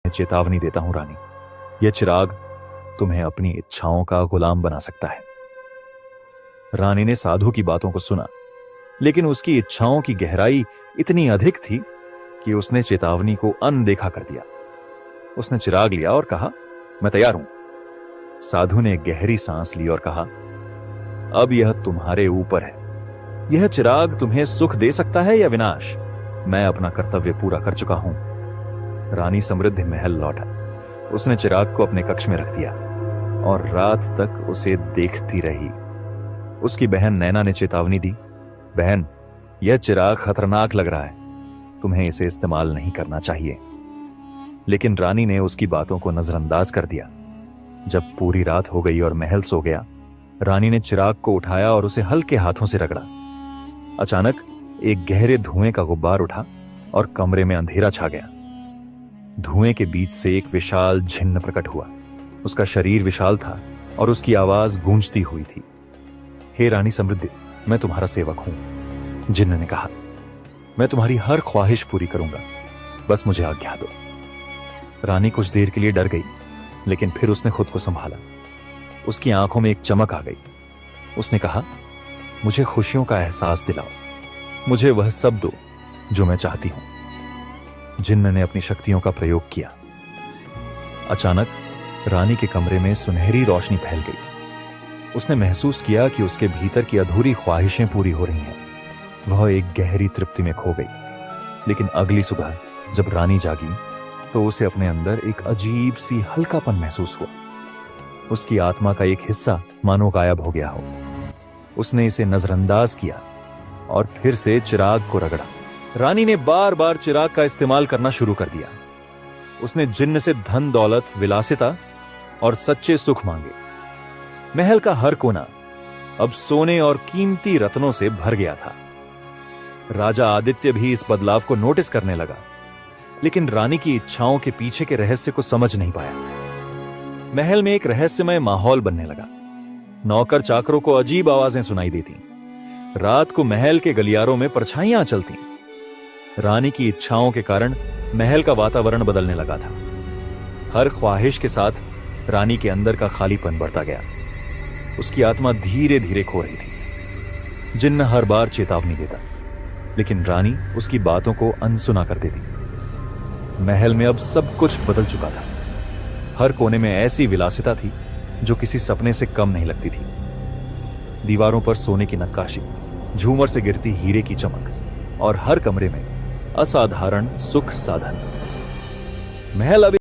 चेतावनी देता हूं रानी, यह चिराग तुम्हें अपनी इच्छाओं का गुलाम बना सकता है। रानी ने साधु की बातों को सुना, लेकिन उसकी इच्छाओं की गहराई इतनी अधिक थी कि उसने चेतावनी को अनदेखा कर दिया। उसने चिराग लिया और कहा, मैं तैयार हूं। साधु ने गहरी सांस ली और कहा, अब यह तुम्हारे ऊपर है। यह चिराग तुम्हें सुख दे सकता है या विनाश। मैं अपना कर्तव्य पूरा कर चुका हूं। रानी समृद्धि महल लौटा। उसने चिराग को अपने कक्ष में रख दिया और रात तक उसे देखती रही। उसकी बहन नैना ने चेतावनी दी, बहन, यह चिराग खतरनाक लग रहा है, तुम्हें इसे इस्तेमाल नहीं करना चाहिए। लेकिन रानी ने उसकी बातों को नजरअंदाज कर दिया। जब पूरी रात हो गई और महल सो गया, रानी ने चिराग को उठाया और उसे हल्के हाथों से रगड़ा। अचानक एक गहरे धुएं का गुब्बार उठा और कमरे में अंधेरा छा गया। धुएं के बीच से एक विशाल जिन्न प्रकट हुआ। उसका शरीर विशाल था और उसकी आवाज गूंजती हुई थी। हे रानी समृद्धि, मैं तुम्हारा सेवक हूं। जिन्न ने कहा, मैं तुम्हारी हर ख्वाहिश पूरी करूंगा, बस मुझे आज्ञा दो। रानी कुछ देर के लिए डर गई, लेकिन फिर उसने खुद को संभाला। उसकी आंखों में एक चमक आ गई। उसने कहा, मुझे खुशियों का एहसास दिलाओ, मुझे वह सब दो जो मैं चाहती हूं। जिन्न ने अपनी शक्तियों का प्रयोग किया। अचानक रानी के कमरे में सुनहरी रोशनी फैल गई। उसने महसूस किया कि उसके भीतर की अधूरी ख्वाहिशें पूरी हो रही हैं। वह एक गहरी तृप्ति में खो गई। लेकिन अगली सुबह जब रानी जागी तो उसे अपने अंदर एक अजीब सी हल्कापन महसूस हुआ। उसकी आत्मा का एक हिस्सा मानो गायब हो गया हो। उसने इसे नजरअंदाज किया और फिर से चिराग को रगड़ा। रानी ने बार बार चिराग का इस्तेमाल करना शुरू कर दिया। उसने जिन्न से धन दौलत, विलासिता और सच्चे सुख मांगे। महल का हर कोना अब सोने और कीमती रत्नों से भर गया था। राजा आदित्य भी इस बदलाव को नोटिस करने लगा, लेकिन रानी की इच्छाओं के पीछे के रहस्य को समझ नहीं पाया। महल में एक रहस्यमय माहौल बनने लगा। नौकर चाकरों को अजीब आवाजें सुनाई देती। रात को महल के गलियारों में परछाइयां चलती। रानी की इच्छाओं के कारण महल का वातावरण बदलने लगा था। हर ख्वाहिश के साथ रानी के अंदर का खालीपन बढ़ता गया। उसकी आत्मा धीरे धीरे खो रही थी। जिन्न हर बार चेतावनी देता, लेकिन रानी उसकी बातों को अनसुना कर देती। महल में अब सब कुछ बदल चुका था। हर कोने में ऐसी विलासिता थी जो किसी सपने से कम नहीं लगती थी। दीवारों पर सोने की नक्काशी, झूमर से गिरती हीरे की चमक और हर कमरे में असाधारण सुख साधन। महल अब